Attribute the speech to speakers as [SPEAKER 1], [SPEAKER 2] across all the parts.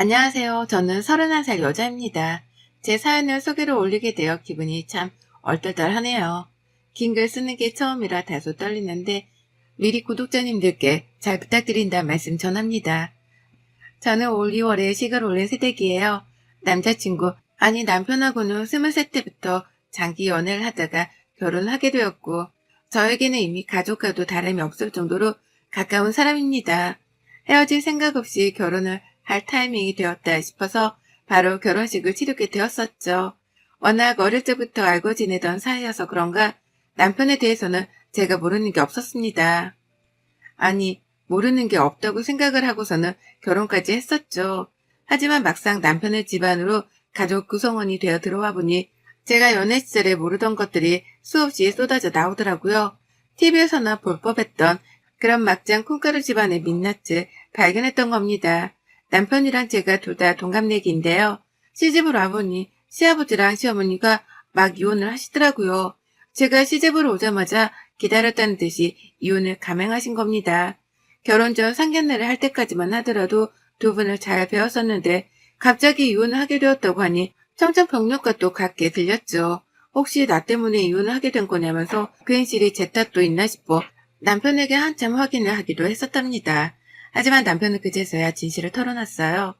[SPEAKER 1] 안녕하세요. 저는 31살 여자입니다. 제 사연을 소개로 올리게 되어 기분이 참 얼떨떨하네요. 긴 글 쓰는 게 처음이라 다소 떨리는데 미리 구독자님들께 잘 부탁드린다는 말씀 전합니다. 저는 올 2월에 식을 올린 새댁이에요. 남자친구, 아니 남편하고는 23 때부터 장기 연애를 하다가 결혼하게 되었고 저에게는 이미 가족과도 다름이 없을 정도로 가까운 사람입니다. 헤어질 생각 없이 결혼을 할 타이밍이 되었다 싶어서 바로 결혼식을 치르게 되었었죠. 워낙 어릴 때부터 알고 지내던 사이여서 그런가 남편에 대해서는 제가 모르는 게 없었습니다. 아니, 모르는 게 없다고 생각을 하고서는 결혼까지 했었죠. 하지만 막상 남편의 집안으로 가족 구성원이 되어 들어와 보니 제가 연애 시절에 모르던 것들이 수없이 쏟아져 나오더라고요. TV에서나 볼 법했던 그런 막장 콩가루 집안의 민낯을 발견했던 겁니다. 남편이랑 제가 둘 다 동갑내기인데요. 시집을 와보니 시아버지랑 시어머니가 막 이혼을 하시더라고요. 제가 시집을 오자마자 기다렸다는 듯이 이혼을 감행하신 겁니다. 결혼 전 상견례를 할 때까지만 하더라도 두 분을 잘 배웠었는데 갑자기 이혼을 하게 되었다고 하니 청천벽력과 또 같게 들렸죠. 혹시 나 때문에 이혼을 하게 된 거냐면서 괜시리 제 탓도 있나 싶어 남편에게 한참 확인을 하기도 했었답니다. 하지만 남편은 그제서야 진실을 털어놨어요.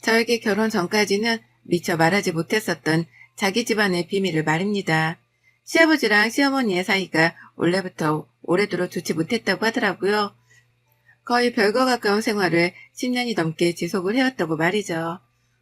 [SPEAKER 1] 저에게 결혼 전까지는 미처 말하지 못했었던 자기 집안의 비밀을 말입니다. 시아버지랑 시어머니의 사이가 원래부터 오래도록 좋지 못했다고 하더라고요. 거의 별과 가까운 생활을 10년이 넘게 지속을 해왔다고 말이죠.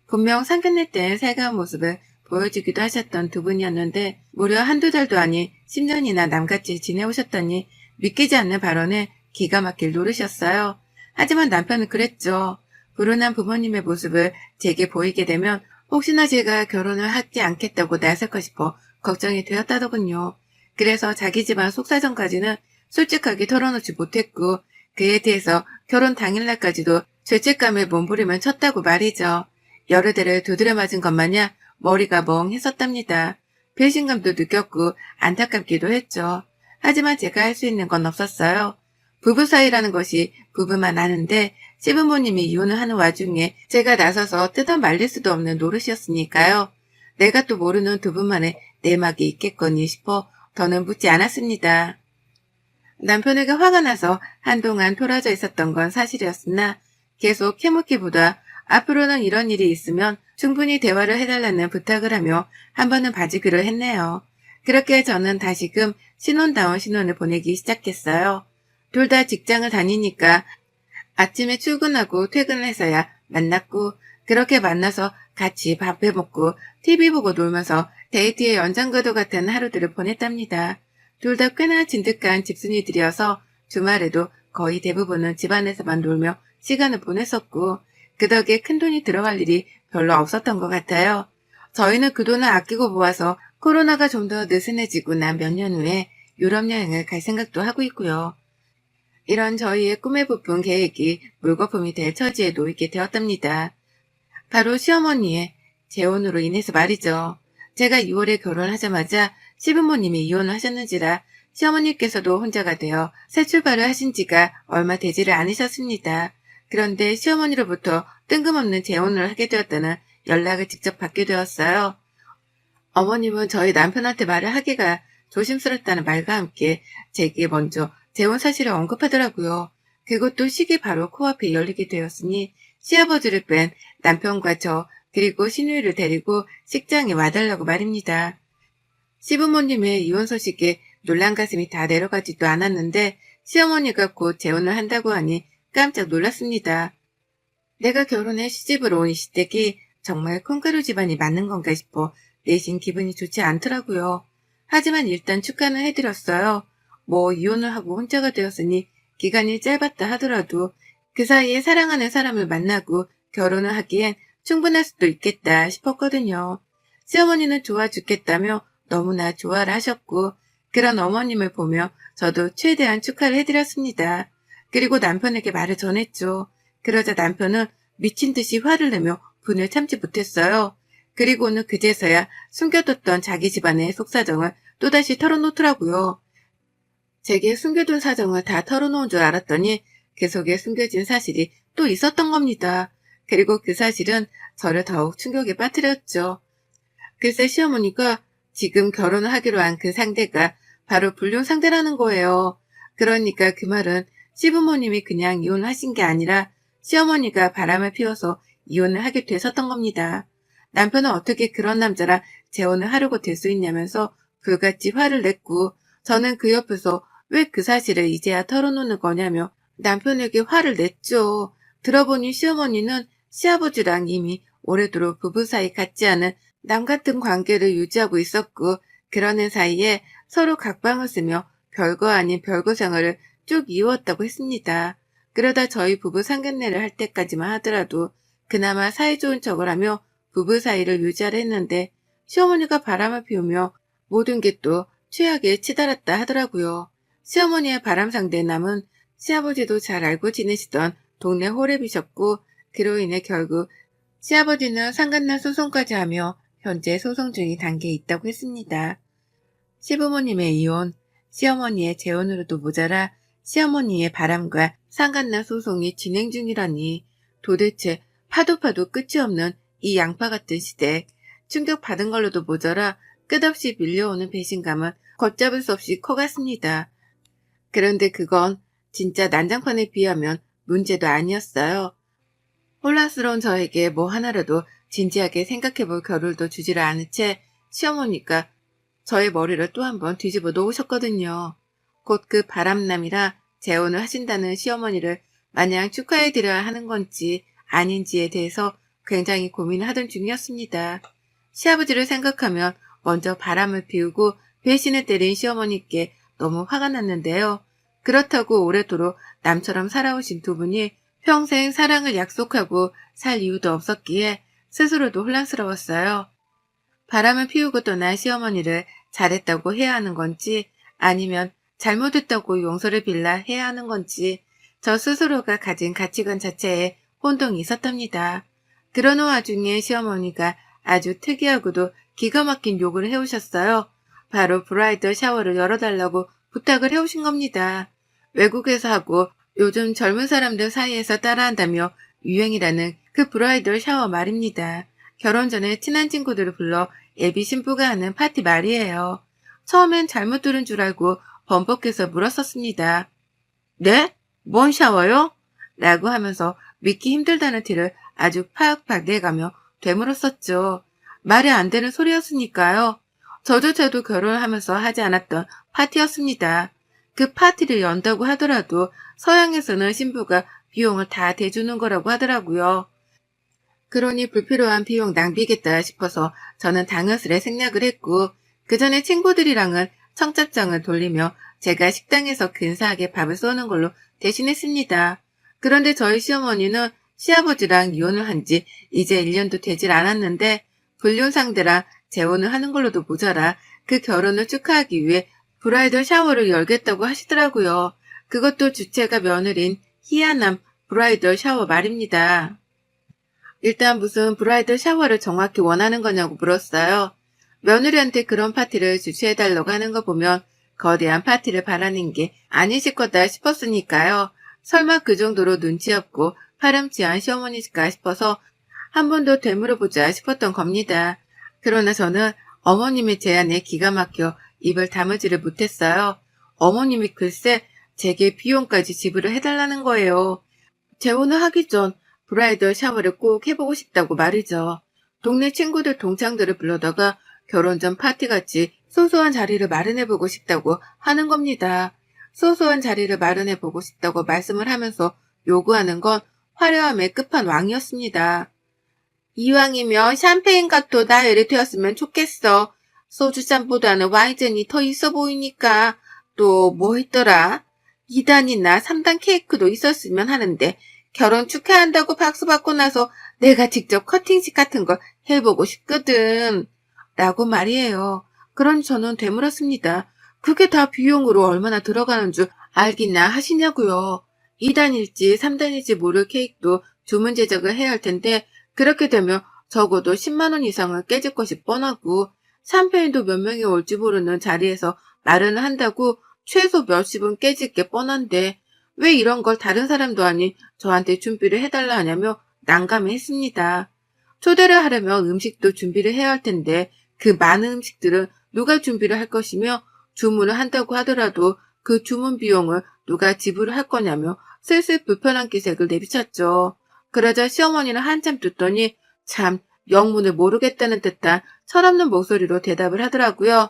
[SPEAKER 1] 분명 상견례 때 살가운 모습을 보여주기도 하셨던 두 분이었는데 무려 한두 달도 아닌 10년이나 남같이 지내오셨더니 믿기지 않는 발언에 기가 막힐 노릇이었어요. 하지만 남편은 그랬죠. 불운한 부모님의 모습을 제게 보이게 되면 혹시나 제가 결혼을 하지 않겠다고 나설까 싶어 걱정이 되었다더군요. 그래서 자기 집안 속사정까지는 솔직하게 털어놓지 못했고 그에 대해서 결혼 당일날까지도 죄책감을 몸부림을 쳤다고 말이죠. 여러 대를 두드려 맞은 것 마냥 머리가 멍했었답니다. 배신감도 느꼈고 안타깝기도 했죠. 하지만 제가 할 수 있는 건 없었어요. 부부 사이라는 것이 부부만 아는데 시부모님이 이혼을 하는 와중에 제가 나서서 뜯어 말릴 수도 없는 노릇이었으니까요. 내가 또 모르는 두 분만의 내막이 있겠거니 싶어 더는 묻지 않았습니다. 남편에게 화가 나서 한동안 토라져 있었던 건 사실이었으나 계속 캐묻기보다 앞으로는 이런 일이 있으면 충분히 대화를 해달라는 부탁을 하며 한 번은 봐주기로 했네요. 그렇게 저는 다시금 신혼다운 신혼을 보내기 시작했어요. 둘 다 직장을 다니니까 아침에 출근하고 퇴근을 해서야 만났고 그렇게 만나서 같이 밥 해먹고 TV 보고 놀면서 데이트의 연장과도 같은 하루들을 보냈답니다. 둘 다 꽤나 진득한 집순이들이어서 주말에도 거의 대부분은 집안에서만 놀며 시간을 보냈었고 그 덕에 큰돈이 들어갈 일이 별로 없었던 것 같아요. 저희는 그 돈을 아끼고 모아서 코로나가 좀 더 느슨해지고 난 몇 년 후에 유럽 여행을 갈 생각도 하고 있고요. 이런 저희의 꿈에 부푼 계획이 물거품이 될 처지에 놓이게 되었답니다. 바로 시어머니의 재혼으로 인해서 말이죠. 제가 2월에 결혼하자마자 시부모님이 이혼을 하셨는지라 시어머니께서도 혼자가 되어 새 출발을 하신 지가 얼마 되지를 않으셨습니다. 그런데 시어머니로부터 뜬금없는 재혼을 하게 되었다는 연락을 직접 받게 되었어요. 어머님은 저희 남편한테 말을 하기가 조심스럽다는 말과 함께 제게 먼저 재혼 사실을 언급하더라고요. 그것도 시기 바로 코앞에 열리게 되었으니 시아버지를 뺀 남편과 저 그리고 시누이를 데리고 식장에 와달라고 말입니다. 시부모님의 이혼 소식에 놀란 가슴이 다 내려가지도 않았는데 시어머니가 곧 재혼을 한다고 하니 깜짝 놀랐습니다. 내가 결혼해 시집을 온 이 시댁이 정말 콩가루 집안이 맞는 건가 싶어 내심 기분이 좋지 않더라고요. 하지만 일단 축하는 해드렸어요. 뭐 이혼을 하고 혼자가 되었으니 기간이 짧았다 하더라도 그 사이에 사랑하는 사람을 만나고 결혼을 하기엔 충분할 수도 있겠다 싶었거든요. 시어머니는 좋아 죽겠다며 너무나 좋아를 하셨고 그런 어머님을 보며 저도 최대한 축하를 해드렸습니다. 그리고 남편에게 말을 전했죠. 그러자 남편은 미친 듯이 화를 내며 분을 참지 못했어요. 그리고는 그제서야 숨겨뒀던 자기 집안의 속사정을 또다시 털어놓더라고요. 제게 숨겨둔 사정을 다 털어놓은 줄 알았더니 그 속에 숨겨진 사실이 또 있었던 겁니다. 그리고 그 사실은 저를 더욱 충격에 빠뜨렸죠. 글쎄 시어머니가 지금 결혼을 하기로 한 그 상대가 바로 불륜 상대라는 거예요. 그러니까 그 말은 시부모님이 그냥 이혼하신 게 아니라 시어머니가 바람을 피워서 이혼을 하게 되셨던 겁니다. 남편은 어떻게 그런 남자랑 재혼을 하려고 될 수 있냐면서 불같이 화를 냈고 저는 그 옆에서 왜 그 사실을 이제야 털어놓는 거냐며 남편에게 화를 냈죠. 들어보니 시어머니는 시아버지랑 이미 오래도록 부부 사이 같지 않은 남 같은 관계를 유지하고 있었고 그러는 사이에 서로 각방을 쓰며 별거 아닌 별거 생활을 쭉 이어왔다고 했습니다. 그러다 저희 부부 상견례를 할 때까지만 하더라도 그나마 사이좋은 척을 하며 부부 사이를 유지하려 했는데 시어머니가 바람을 피우며 모든 게 또 최악에 치달았다 하더라고요. 시어머니의 바람 상대 남은 시아버지도 잘 알고 지내시던 동네 호랩이셨고 그로 인해 결국 시아버지는 상간날 소송까지 하며 현재 소송 중인 단계에 있다고 했습니다. 시부모님의 이혼, 시어머니의 재혼으로도 모자라 시어머니의 바람과 상간날 소송이 진행 중이라니 도대체 파도 끝이 없는 이 양파 같은 시대, 충격받은 걸로도 모자라 끝없이 밀려오는 배신감은 걷잡을 수 없이 커갔습니다. 그런데 그건 진짜 난장판에 비하면 문제도 아니었어요. 혼란스러운 저에게 뭐 하나라도 진지하게 생각해볼 겨를도 주지를 않은 채 시어머니가 저의 머리를 또 한 번 뒤집어 놓으셨거든요. 곧 그 바람남이라 재혼을 하신다는 시어머니를 마냥 축하해드려야 하는 건지 아닌지에 대해서 굉장히 고민을 하던 중이었습니다. 시아버지를 생각하면 먼저 바람을 피우고 배신을 때린 시어머니께 너무 화가 났는데요. 그렇다고 오래도록 남처럼 살아오신 두 분이 평생 사랑을 약속하고 살 이유도 없었기에 스스로도 혼란스러웠어요. 바람을 피우고 떠난 시어머니를 잘했다고 해야 하는 건지 아니면 잘못했다고 용서를 빌라 해야 하는 건지 저 스스로가 가진 가치관 자체에 혼동이 있었답니다. 그러는 와중에 시어머니가 아주 특이하고도 기가 막힌 요구를 해오셨어요. 바로 브라이덜 샤워를 열어달라고 부탁을 해오신 겁니다. 외국에서 하고 요즘 젊은 사람들 사이에서 따라한다며 유행이라는 그 브라이덜 샤워 말입니다. 결혼 전에 친한 친구들을 불러 예비 신부가 하는 파티 말이에요. 처음엔 잘못 들은 줄 알고 번복해서 물었었습니다. 네? 뭔 샤워요? 라고 하면서 믿기 힘들다는 티를 아주 팍팍 내가며 되물었었죠. 말이 안 되는 소리였으니까요. 저조차도 결혼을 하면서 하지 않았던 파티였습니다. 그 파티를 연다고 하더라도 서양에서는 신부가 비용을 다 대주는 거라고 하더라고요. 그러니 불필요한 비용 낭비겠다 싶어서 저는 당연스레 생략을 했고 그 전에 친구들이랑은 청첩장을 돌리며 제가 식당에서 근사하게 밥을 쏘는 걸로 대신했습니다. 그런데 저희 시어머니는 시아버지랑 이혼을 한 지 이제 1년도 되질 않았는데 불륜 상대랑 재혼을 하는 걸로도 모자라 그 결혼을 축하하기 위해 브라이덜 샤워를 열겠다고 하시더라고요. 그것도 주체가 며느린 희한한 브라이덜 샤워 말입니다. 일단 무슨 브라이덜 샤워를 정확히 원하는 거냐고 물었어요. 며느리한테 그런 파티를 주최해달라고 하는 거 보면 거대한 파티를 바라는 게 아니실 거다 싶었으니까요. 설마 그 정도로 눈치 없고 파렴치한 시어머니일까 싶어서 한 번 더 되물어보자 싶었던 겁니다. 그러나 저는 어머님의 제안에 기가 막혀 입을 다물지를 못했어요. 어머님이 글쎄 제게 비용까지 지불을 해달라는 거예요. 재혼을 하기 전 브라이덜 샤워를 꼭 해보고 싶다고 말이죠. 동네 친구들 동창들을 불러다가 결혼 전 파티같이 소소한 자리를 마련해보고 싶다고 하는 겁니다. 소소한 자리를 마련해보고 싶다고 말씀을 하면서 요구하는 건 화려함의 끝판왕이었습니다. 이왕이면 샴페인 가토 나열이 되었으면 좋겠어. 소주잔보다는 와인잔이 더 있어 보이니까. 또 뭐 했더라? 2단이나 3단 케이크도 있었으면 하는데 결혼 축하한다고 박수 받고 나서 내가 직접 커팅식 같은 걸 해보고 싶거든. 라고 말이에요. 그런 저는 되물었습니다. 그게 다 비용으로 얼마나 들어가는 줄 알기나 하시냐고요. 2단일지 3단일지 모를 케이크도 주문 제작을 해야 할 텐데 그렇게 되면 적어도 10만 원 이상은 깨질 것이 뻔하고 샴페인도 몇 명이 올지 모르는 자리에서 마련을 한다고 최소 몇십은 깨질 게 뻔한데 왜 이런 걸 다른 사람도 아닌 저한테 준비를 해달라 하냐며 난감했습니다. 초대를 하려면 음식도 준비를 해야 할 텐데 그 많은 음식들은 누가 준비를 할 것이며 주문을 한다고 하더라도 그 주문 비용을 누가 지불을 할 거냐며 슬슬 불편한 기색을 내비쳤죠. 그러자 시어머니는 한참 듣더니 참 영문을 모르겠다는 듯한 철없는 목소리로 대답을 하더라고요.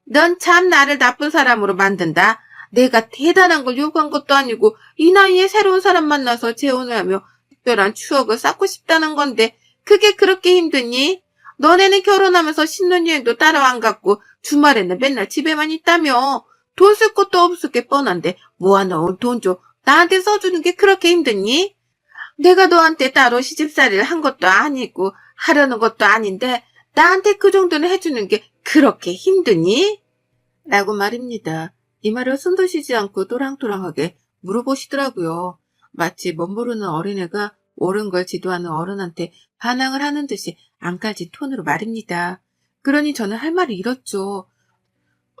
[SPEAKER 1] 넌 참 나를 나쁜 사람으로 만든다. 내가 대단한 걸 요구한 것도 아니고 이 나이에 새로운 사람 만나서 재혼을 하며 특별한 추억을 쌓고 싶다는 건데 그게 그렇게 힘드니? 너네는 결혼하면서 신혼여행도 따로 안 갔고 주말에는 맨날 집에만 있다며. 돈 쓸 것도 없을 게 뻔한데 모아놓은 돈 좀 나한테 써주는 게 그렇게 힘드니? 내가 너한테 따로 시집살이를 한 것도 아니고 하려는 것도 아닌데 나한테 그 정도는 해주는 게 그렇게 힘드니? 라고 말입니다. 이 말을 숨도 쉬지 않고 또랑또랑하게 물어보시더라고요. 마치 멋모르는 어린애가 옳은 걸 지도하는 어른한테 반항을 하는 듯이 앙칼진 톤으로 말입니다. 그러니 저는 할 말을 잃었죠.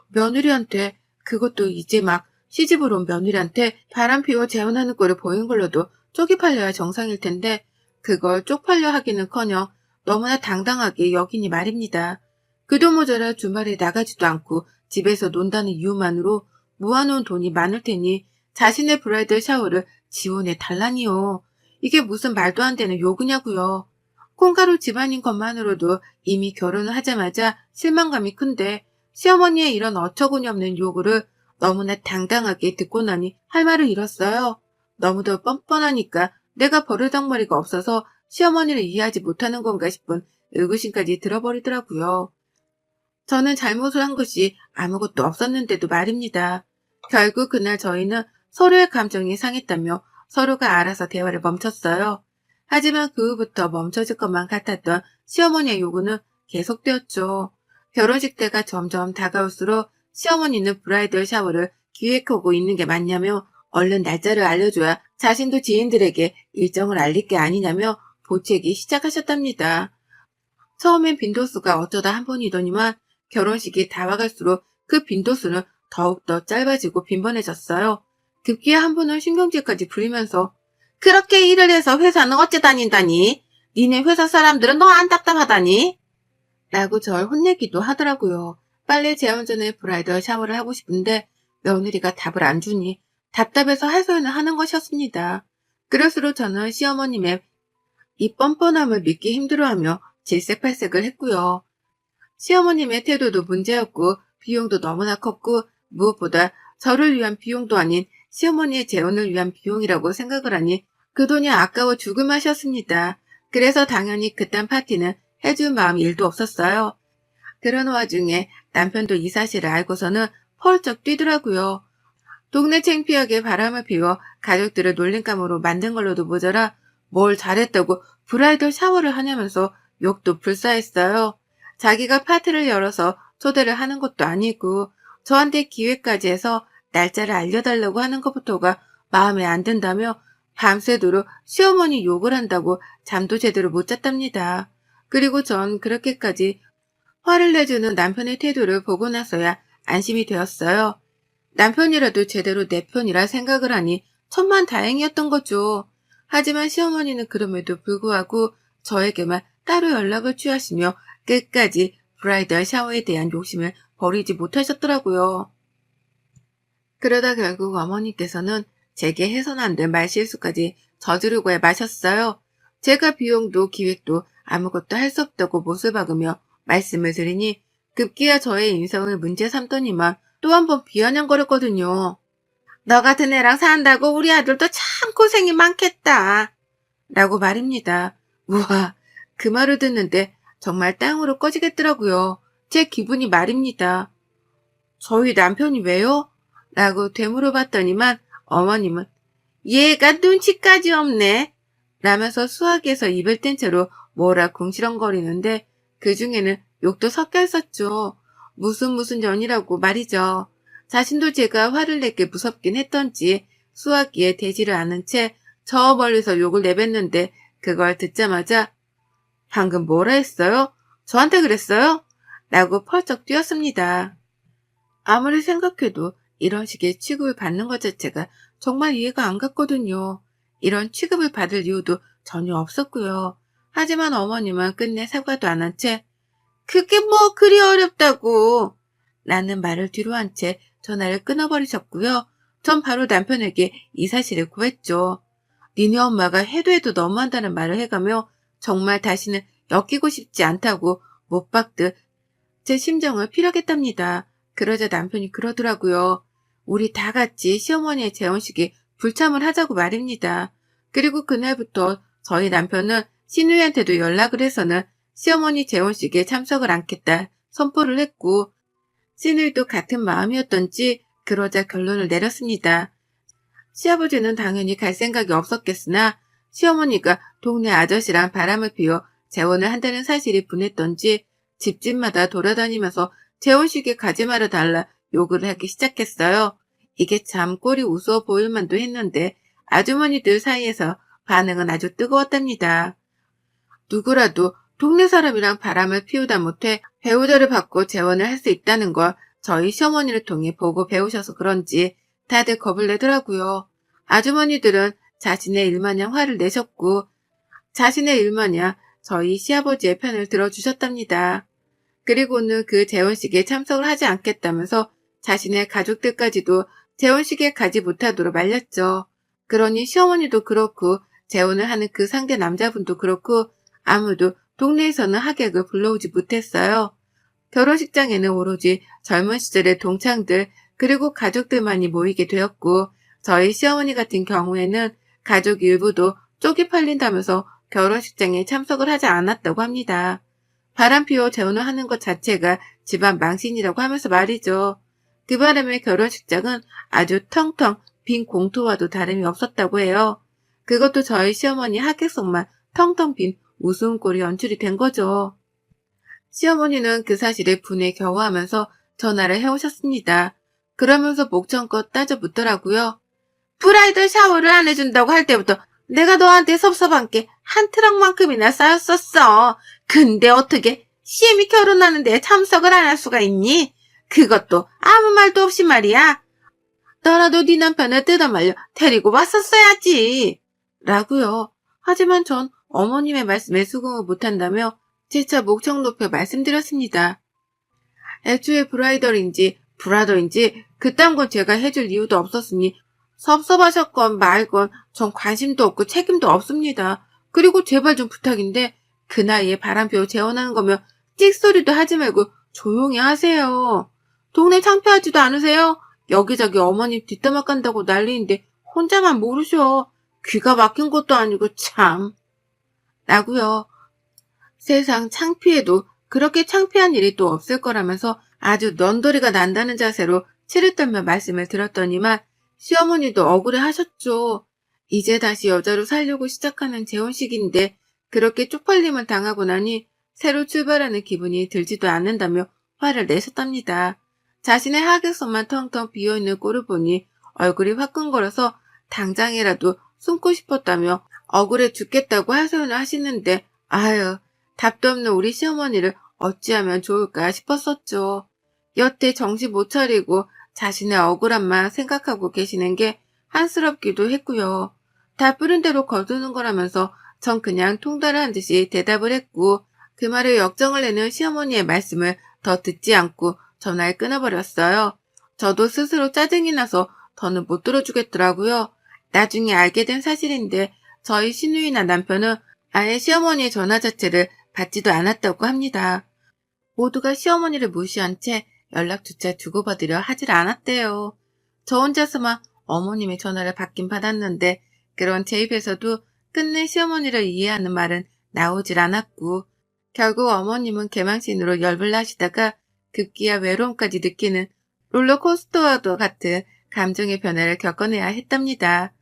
[SPEAKER 1] 며느리한테, 그것도 이제 막 시집을 온 며느리한테 바람 피워 재혼하는 꼴을 보인 걸로도 쪽이 팔려야 정상일 텐데 그걸 쪽팔려 하기는커녕 너무나 당당하게 여기니 말입니다. 그도 모자라 주말에 나가지도 않고 집에서 논다는 이유만으로 모아놓은 돈이 많을 테니 자신의 브라이덜 샤워를 지원해 달라니요. 이게 무슨 말도 안 되는 요구냐고요. 콩가루 집안인 것만으로도 이미 결혼을 하자마자 실망감이 큰데 시어머니의 이런 어처구니 없는 요구를 너무나 당당하게 듣고 나니 할 말을 잃었어요. 너무도 뻔뻔하니까 내가 버르장머리가 없어서 시어머니를 이해하지 못하는 건가 싶은 의구심까지 들어버리더라고요. 저는 잘못을 한 것이 아무것도 없었는데도 말입니다. 결국 그날 저희는 서로의 감정이 상했다며 서로가 알아서 대화를 멈췄어요. 하지만 그 후부터 멈춰질 것만 같았던 시어머니의 요구는 계속되었죠. 결혼식 때가 점점 다가올수록 시어머니는 브라이덜 샤워를 기획하고 있는 게 맞냐며 얼른 날짜를 알려줘야 자신도 지인들에게 일정을 알릴 게 아니냐며 보채기 시작하셨답니다. 처음엔 빈도수가 어쩌다 한 번이더니만 결혼식이 다가갈수록 그 빈도수는 더욱더 짧아지고 빈번해졌어요. 급기야 한 번은 신경질까지 부리면서 그렇게 일을 해서 회사는 어째 다닌다니? 니네 회사 사람들은 너 안 답답하다니? 라고 절 혼내기도 하더라고요. 빨리 재혼 전에 브라이덜 샤워를 하고 싶은데 며느리가 답을 안 주니 답답해서 할 소리는 하는 것이었습니다. 그럴수록 저는 시어머님의 이 뻔뻔함을 믿기 힘들어하며 질색팔색을 했고요. 시어머님의 태도도 문제였고 비용도 너무나 컸고 무엇보다 저를 위한 비용도 아닌 시어머니의 재혼을 위한 비용이라고 생각을 하니 그 돈이 아까워 죽을 맛이었습니다. 그래서 당연히 그딴 파티는 해줄 마음이 1도 없었어요. 그런 와중에 남편도 이 사실을 알고서는 펄쩍 뛰더라고요. 동네 창피하게 바람을 피워 가족들을 놀림감으로 만든 걸로도 모자라 뭘 잘했다고 브라이덜 샤워를 하냐면서 욕도 불사했어요. 자기가 파티를 열어서 초대를 하는 것도 아니고 저한테 기회까지 해서 날짜를 알려달라고 하는 것부터가 마음에 안 든다며 밤새도록 시어머니 욕을 한다고 잠도 제대로 못 잤답니다. 그리고 전 그렇게까지 화를 내주는 남편의 태도를 보고 나서야 안심이 되었어요. 남편이라도 제대로 내 편이라 생각을 하니 천만다행이었던 거죠. 하지만 시어머니는 그럼에도 불구하고 저에게만 따로 연락을 취하시며 끝까지 브라이덜 샤워에 대한 욕심을 버리지 못하셨더라고요. 그러다 결국 어머니께서는 제게 해서는 안 될 말실수까지 저지르고 마셨어요. 제가 비용도 기획도 아무것도 할 수 없다고 못을 박으며 말씀을 드리니 급기야 저의 인성을 문제 삼더니만 또 한 번 비아냥거렸거든요. 너 같은 애랑 산다고 우리 아들도 참 고생이 많겠다. 라고 말입니다. 우와, 그 말을 듣는데 정말 땅으로 꺼지겠더라고요. 제 기분이 말입니다. 저희 남편이 왜요? 라고 되물어봤더니만 어머님은 얘가 눈치까지 없네. 라면서 수화기에서 입을 뗀 채로 뭐라 궁시렁거리는데 그 중에는 욕도 섞여 있었죠. 무슨 년이라고 말이죠. 자신도 제가 화를 내게 무섭긴 했던지 수화기에 대지를 않은 채 저 멀리서 욕을 내뱉는데 그걸 듣자마자 방금 뭐라 했어요? 저한테 그랬어요? 라고 펄쩍 뛰었습니다. 아무리 생각해도 이런 식의 취급을 받는 것 자체가 정말 이해가 안 갔거든요. 이런 취급을 받을 이유도 전혀 없었고요. 하지만 어머님은 끝내 사과도 안 한 채 그게 뭐 그리 어렵다고 라는 말을 뒤로 한 채 전화를 끊어버리셨고요. 전 바로 남편에게 이 사실을 고했죠. 니네 엄마가 해도 해도 너무한다는 말을 해가며 정말 다시는 엮이고 싶지 않다고 못 박듯 제 심정을 피력했답니다. 그러자 남편이 그러더라고요. 우리 다 같이 시어머니의 재혼식에 불참을 하자고 말입니다. 그리고 그날부터 저희 남편은 시누이한테도 연락을 해서는 시어머니 재혼식에 참석을 않겠다 선포를 했고 시누이도 같은 마음이었던지 그러자 결론을 내렸습니다. 시아버지는 당연히 갈 생각이 없었겠으나 시어머니가 동네 아저씨랑 바람을 피워 재혼을 한다는 사실이 분했던지 집집마다 돌아다니면서 재혼식에 가지 말아 달라 욕을 하기 시작했어요. 이게 참 꼴이 우스워 보일 만도 했는데 아주머니들 사이에서 반응은 아주 뜨거웠답니다. 누구라도 동네 사람이랑 바람을 피우다 못해 배우자를 받고 재혼을 할 수 있다는 걸 저희 시어머니를 통해 보고 배우셔서 그런지 다들 겁을 내더라고요. 아주머니들은 자신의 일마냥 화를 내셨고 자신의 일마냥 저희 시아버지의 편을 들어주셨답니다. 그리고는 그 재혼식에 참석을 하지 않겠다면서 자신의 가족들까지도 재혼식에 가지 못하도록 말렸죠. 그러니 시어머니도 그렇고 재혼을 하는 그 상대 남자분도 그렇고 아무도 동네에서는 하객을 불러오지 못했어요. 결혼식장에는 오로지 젊은 시절의 동창들 그리고 가족들만이 모이게 되었고 저희 시어머니 같은 경우에는 가족 일부도 쪽이 팔린다면서 결혼식장에 참석을 하지 않았다고 합니다. 바람피워 재혼을 하는 것 자체가 집안 망신이라고 하면서 말이죠. 그 바람에 결혼식장은 아주 텅텅 빈 공터와도 다름이 없었다고 해요. 그것도 저희 시어머니 하객석만 텅텅 빈 우스운꼴이 연출이 된 거죠. 시어머니는 그 사실에 분에 겨워하면서 전화를 해오셨습니다. 그러면서 목청껏 따져 묻더라고요. 브라이덜 샤워를 안 해준다고 할 때부터 내가 너한테 섭섭한 게 한 트럭만큼이나 쌓였었어. 근데 어떻게 시엠이 결혼하는데 참석을 안 할 수가 있니? 그것도 아무 말도 없이 말이야. 너라도 네 남편을 뜯어말려 데리고 왔었어야지. 라고요. 하지만 전 어머님의 말씀에 수긍을 못한다며 재차 목청 높여 말씀드렸습니다. 애초에 브라이덜인지 브라더인지 그딴 건 제가 해줄 이유도 없었으니 섭섭하셨건 말건 전 관심도 없고 책임도 없습니다. 그리고 제발 좀 부탁인데 그 나이에 바람피워 재혼하는 거면 찍소리도 하지 말고 조용히 하세요. 동네 창피하지도 않으세요? 여기저기 어머님 뒷담화 깐다고 난리인데 혼자만 모르셔. 귀가 막힌 것도 아니고 참. 라고요. 세상 창피해도 그렇게 창피한 일이 또 없을 거라면서 아주 넌더리가 난다는 자세로 치를 떨며 말씀을 드렸더니만 시어머니도 억울해 하셨죠. 이제 다시 여자로 살려고 시작하는 재혼식인데 그렇게 쪽팔림을 당하고 나니 새로 출발하는 기분이 들지도 않는다며 화를 내셨답니다. 자신의 하객석만 텅텅 비어있는 꼴을 보니 얼굴이 화끈거려서 당장이라도 숨고 싶었다며 억울해 죽겠다고 하소연을 하시는데 아유 답도 없는 우리 시어머니를 어찌하면 좋을까 싶었었죠. 여태 정신 못 차리고 자신의 억울함만 생각하고 계시는 게 한스럽기도 했고요. 다 뿌린 대로 거두는 거라면서 전 그냥 통달한 듯이 대답을 했고 그 말에 역정을 내는 시어머니의 말씀을 더 듣지 않고 전화를 끊어버렸어요. 저도 스스로 짜증이 나서 더는 못 들어주겠더라고요. 나중에 알게 된 사실인데 저희 시누이나 남편은 아예 시어머니의 전화 자체를 받지도 않았다고 합니다. 모두가 시어머니를 무시한 채 연락조차 주고받으려 하질 않았대요. 저 혼자서만 어머님의 전화를 받긴 받았는데 그런 제 입에서도 끝내 시어머니를 이해하는 말은 나오질 않았고 결국 어머님은 개망신으로 열불 나시다가 급기야 외로움까지 느끼는 롤러코스터와도 같은 감정의 변화를 겪어내야 했답니다.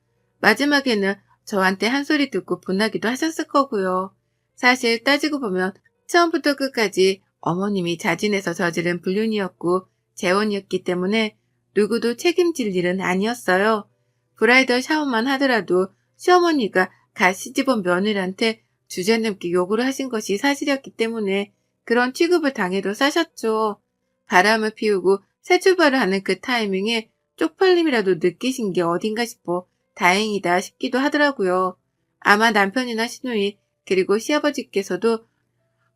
[SPEAKER 1] 마지막에는 저한테 한 소리 듣고 분하기도 하셨을 거고요. 사실 따지고 보면 처음부터 끝까지 어머님이 자진해서 저지른 불륜이었고 재혼이었기 때문에 누구도 책임질 일은 아니었어요. 브라이덜 샤워만 하더라도 시어머니가 갓 시집온 며느리한테 주제넘게 요구를 하신 것이 사실이었기 때문에 그런 취급을 당해도 싸셨죠. 바람을 피우고 새 출발을 하는 그 타이밍에 쪽팔림이라도 느끼신 게 어딘가 싶어 다행이다 싶기도 하더라고요. 아마 남편이나 시누이 그리고 시아버지께서도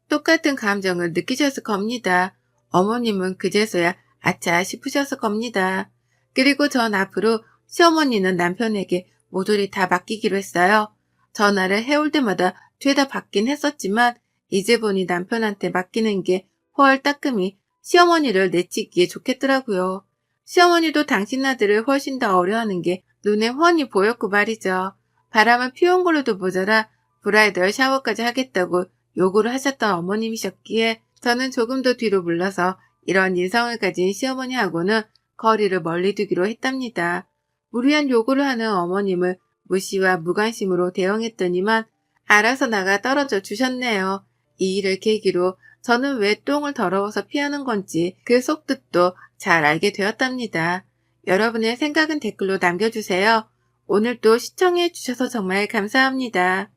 [SPEAKER 1] 똑같은 감정을 느끼셨을 겁니다. 어머님은 그제서야 아차 싶으셨을 겁니다. 그리고 전 앞으로 시어머니는 남편에게 모조리 다 맡기기로 했어요. 전화를 해올 때마다 죄다 받긴 했었지만 이제 보니 남편한테 맡기는 게 훨 따끔히 시어머니를 내치기에 좋겠더라고요. 시어머니도 당신 아들을 훨씬 더 어려워하는 게 눈에 훤히 보였고 말이죠. 바람을 피운 걸로도 모자라 브라이덜 샤워까지 하겠다고 요구를 하셨던 어머님이셨기에 저는 조금 더 뒤로 물러서 이런 인성을 가진 시어머니하고는 거리를 멀리 두기로 했답니다. 무리한 요구를 하는 어머님을 무시와 무관심으로 대응했더니만 알아서 나가 떨어져 주셨네요. 이 일을 계기로 저는 왜 똥을 더러워서 피하는 건지 그 속뜻도 잘 알게 되었답니다. 여러분의 생각은 댓글로 남겨주세요. 오늘도 시청해 주셔서 정말 감사합니다.